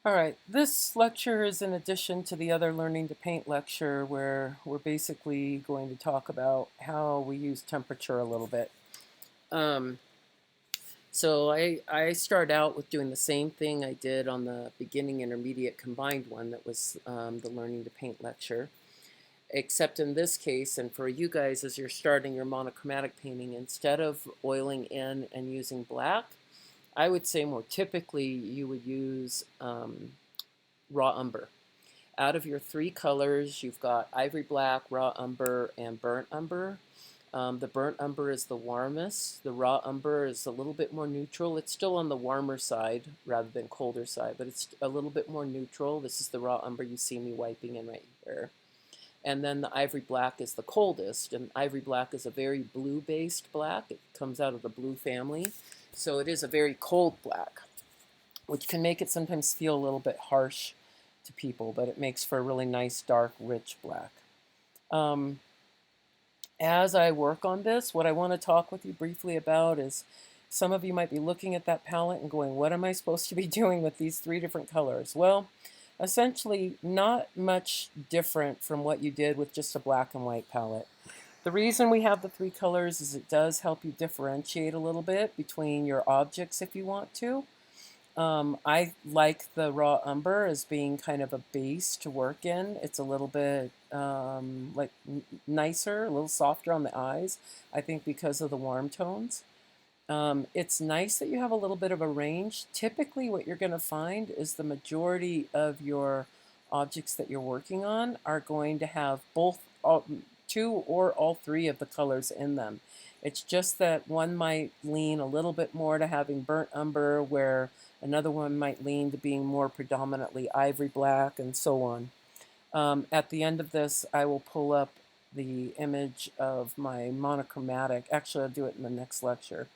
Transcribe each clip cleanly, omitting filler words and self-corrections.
All right, this lecture is in addition to the other Learning to Paint lecture where we're basically going to talk about how we use temperature a little bit. Um, so I start out with doing the same thing I did on the beginning intermediate combined one that was the Learning to Paint lecture. Except in this case, and for you guys as you're starting your monochromatic painting, instead of oiling in and using black, I would say more typically you would use raw umber. Out of your three colors, you've got ivory black, raw umber, and burnt umber. The burnt umber is the warmest. The raw umber is a little bit more neutral. It's still on the warmer side rather than colder side, but it's a little bit more neutral. This is the raw umber you see me wiping in right here. And then the ivory black is the coldest, and ivory black is a very blue-based black. It comes out of the blue family, so it is a very cold black, which can make it sometimes feel a little bit harsh to people, but it makes for a really nice, dark, rich black. As I work on this, what I want to talk with you briefly about is some of you might be looking at that palette and going, what am I supposed to be doing with these three different colors? Well, essentially not much different from what you did with just a black and white palette. The reason we have the three colors is it does help you differentiate a little bit between your objects if you want to. I like the raw umber as being kind of a base to work in. It's a little bit nicer, a little softer on the eyes, I think because of the warm tones. It's nice that you have a little bit of a range. Typically what you're going to find is the majority of your objects that you're working on are going to have two or all three of the colors in them. It's just that one might lean a little bit more to having burnt umber, where another one might lean to being more predominantly ivory black, and so on. At the end of this, I will pull up the image of my monochromatic, actually I'll do it in the next lecture,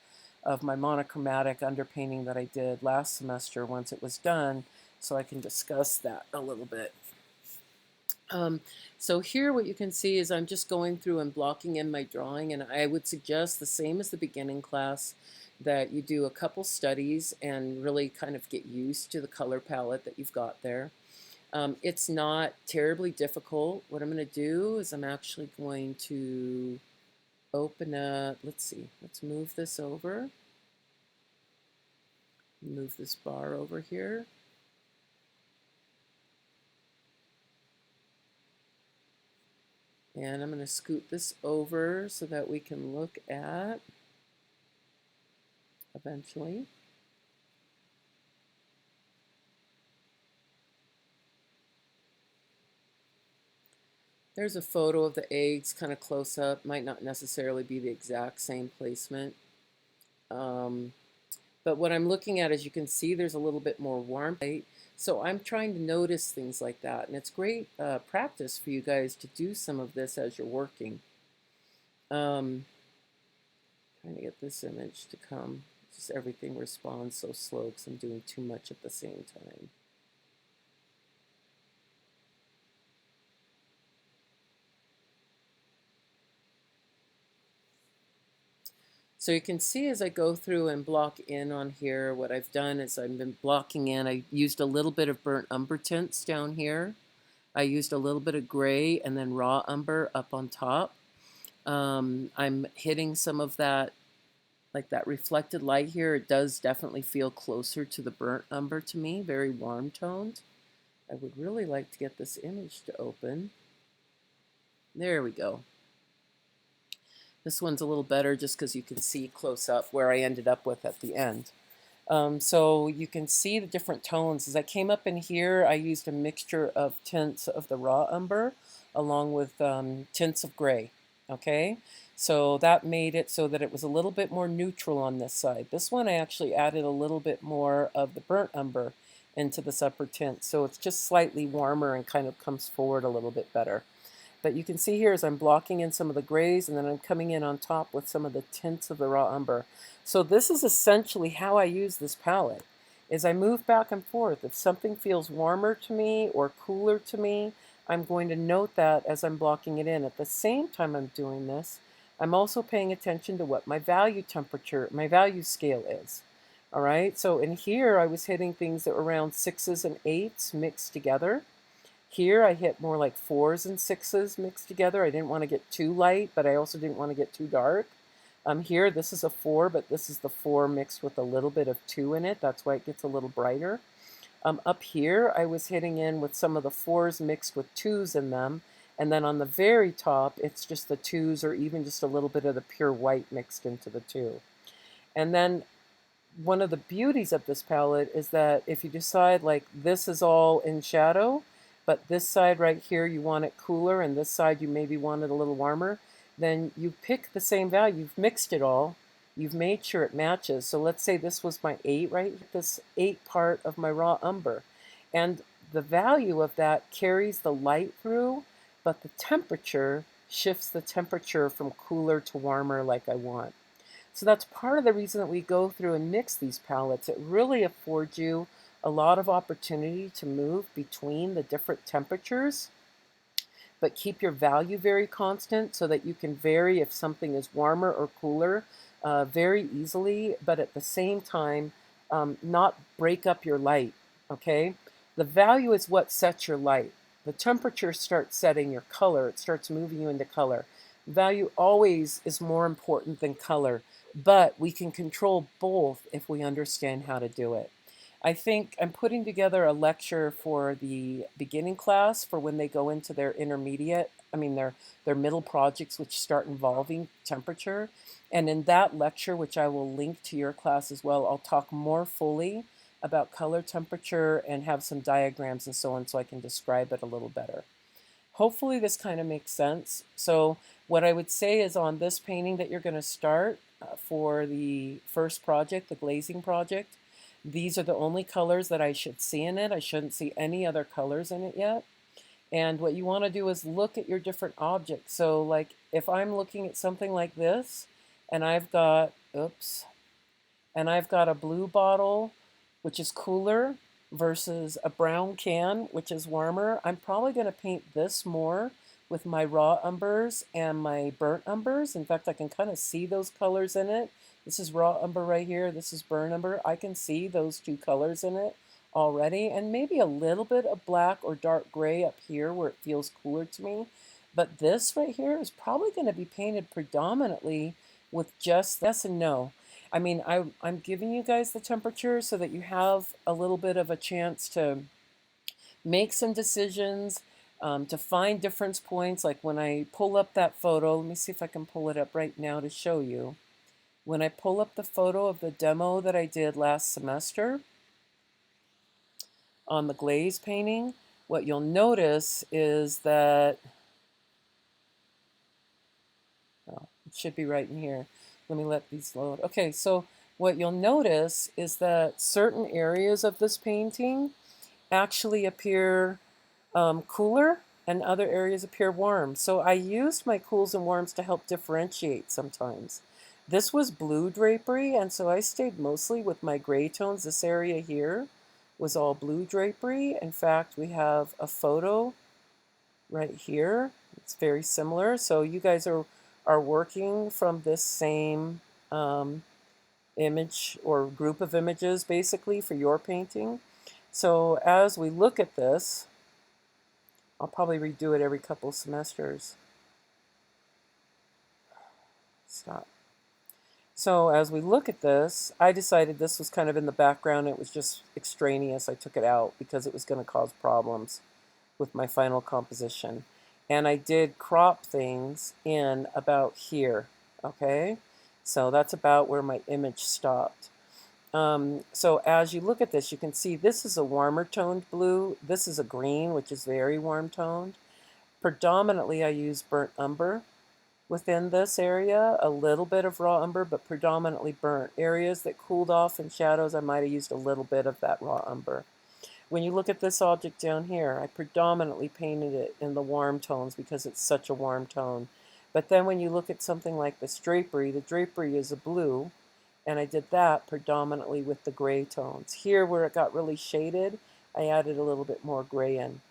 of my monochromatic underpainting that I did last semester once it was done, so I can discuss that a little bit. So here what you can see is I'm just going through and blocking in my drawing, and I would suggest the same as the beginning class, that you do a couple studies and really kind of get used to the color palette that you've got there. It's not terribly difficult. What I'm going to do is I'm actually going to open up, let's see, let's move this over. Move this bar over here. And I'm going to scoot this over so that we can look at, eventually, there's a photo of the eggs kind of close up. Might not necessarily be the exact same placement. But what I'm looking at, as you can see, there's a little bit more warmth. So I'm trying to notice things like that. And it's great practice for you guys to do some of this as you're working. Trying to get this image to come. Just everything responds so slow because I'm doing too much at the same time. So you can see as I go through and block in on here, what I've done is I've been blocking in. I used a little bit of burnt umber tints down here. I used a little bit of gray and then raw umber up on top. I'm hitting some of that, like that reflected light here. It does definitely feel closer to the burnt umber to me, very warm toned. I would really like to get this image to open. There we go. This one's a little better just because you can see close up where I ended up with at the end. So you can see the different tones. As I came up in here, I used a mixture of tints of the raw umber along with tints of gray. Okay, so that made it so that it was a little bit more neutral on this side. This one I actually added a little bit more of the burnt umber into this upper tint, so it's just slightly warmer and kind of comes forward a little bit better. But you can see here as I'm blocking in some of the grays, and then I'm coming in on top with some of the tints of the raw umber. So this is essentially how I use this palette. As I move back and forth, if something feels warmer to me or cooler to me, I'm going to note that as I'm blocking it in. At the same time I'm doing this, I'm also paying attention to what my value temperature, my value scale is. All right, so in here I was hitting things that were around 6s and 8s mixed together. Here I hit more like 4s and 6s mixed together. I didn't want to get too light, but I also didn't want to get too dark. Here, this is a 4, but this is the 4 mixed with a little bit of 2 in it. That's why it gets a little brighter. Up here, I was hitting in with some of the 4s mixed with 2s in them. And then on the very top, it's just the 2s or even just a little bit of the pure white mixed into the 2. And then one of the beauties of this palette is that if you decide like this is all in shadow, but this side right here you want it cooler and this side you maybe want it a little warmer, then you pick the same value. You've mixed it all. You've made sure it matches. So let's say this was my 8, right? This 8 part of my raw umber. And the value of that carries the light through, but the temperature shifts the temperature from cooler to warmer like I want. So that's part of the reason that we go through and mix these palettes. It really affords you a lot of opportunity to move between the different temperatures, but keep your value very constant so that you can vary if something is warmer or cooler very easily, but at the same time, not break up your light, okay? The value is what sets your light. The temperature starts setting your color. It starts moving you into color. Value always is more important than color, but we can control both if we understand how to do it. I think I'm putting together a lecture for the beginning class for when they go into their intermediate, their middle projects, which start involving temperature. And in that lecture, which I will link to your class as well, I'll talk more fully about color temperature and have some diagrams and so on so I can describe it a little better. Hopefully this kind of makes sense. So what I would say is on this painting that you're going to start for the first project, the glazing project, these are the only colors that I should see in it. I shouldn't see any other colors in it yet. And what you want to do is look at your different objects. So like if I'm looking at something like this and I've got, and I've got a blue bottle, which is cooler, versus a brown can, which is warmer, I'm probably going to paint this more with my raw umbers and my burnt umbers. In fact, I can kind of see those colors in it. This is raw umber right here. This is burnt umber. I can see those two colors in it already, and maybe a little bit of black or dark gray up here where it feels cooler to me. But this right here is probably going to be painted predominantly with just yes and no. I'm giving you guys the temperature so that you have a little bit of a chance to make some decisions, to find difference points. Like when I pull up that photo, let me see if I can pull it up right now to show you. When I pull up the photo of the demo that I did last semester on the glaze painting, what you'll notice is that, oh, it should be right in here. Let me let these load. Okay, so what you'll notice is that certain areas of this painting actually appear cooler and other areas appear warm. So I used my cools and warms to help differentiate sometimes. This was blue drapery, and so I stayed mostly with my gray tones. This area here was all blue drapery. In fact, we have a photo right here. It's very similar. So you guys are working from this same image or group of images basically for your painting. So as we look at this, I'll probably redo it every couple of semesters. Stop. So as we look at this, I decided this was kind of in the background. It was just extraneous. I took it out because it was going to cause problems with my final composition. And I did crop things in about here, okay? So that's about where my image stopped. So as you look at this, you can see this is a warmer toned blue. This is a green, which is very warm toned. Predominantly, I use burnt umber within this area, a little bit of raw umber, but predominantly burnt. Areas that cooled off in shadows, I might have used a little bit of that raw umber. When you look at this object down here, I predominantly painted it in the warm tones because it's such a warm tone. But then when you look at something like this drapery, the drapery is a blue, and I did that predominantly with the gray tones. Here, where it got really shaded, I added a little bit more gray in.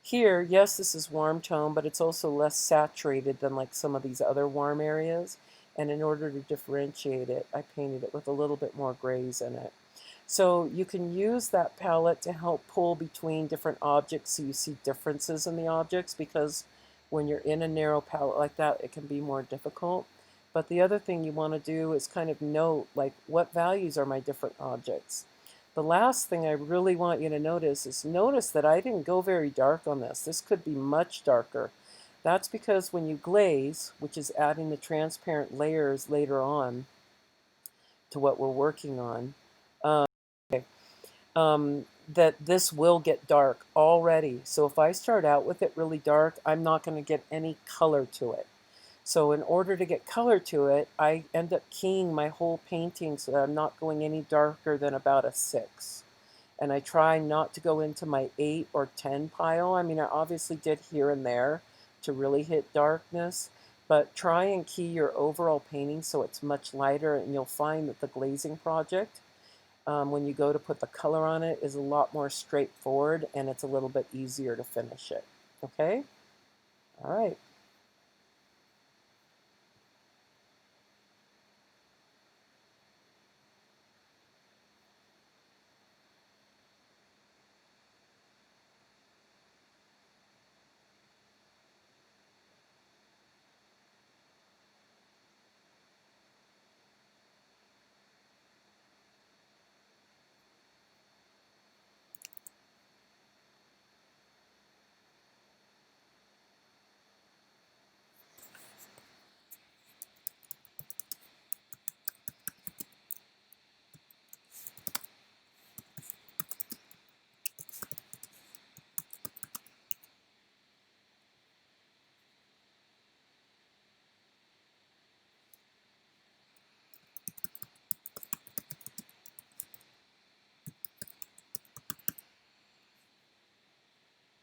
Here, yes, this is warm tone, but it's also less saturated than like some of these other warm areas. And in order to differentiate it, I painted it with a little bit more grays in it. So you can use that palette to help pull between different objects so you see differences in the objects, because when you're in a narrow palette like that, it can be more difficult. But the other thing you want to do is kind of note, like, what values are my different objects. The last thing I really want you to notice is notice that I didn't go very dark on this. This could be much darker. That's because when you glaze, which is adding the transparent layers later on to what we're working on, um, that this will get dark already. So if I start out with it really dark, I'm not going to get any color to it. So in order to get color to it, I end up keying my whole painting so that I'm not going any darker than about a 6. And I try not to go into my 8 or 10 pile. I mean, I obviously did here and there to really hit darkness, but try and key your overall painting so it's much lighter, and you'll find that the glazing project, when you go to put the color on it, is a lot more straightforward, and it's a little bit easier to finish it. Okay? All right.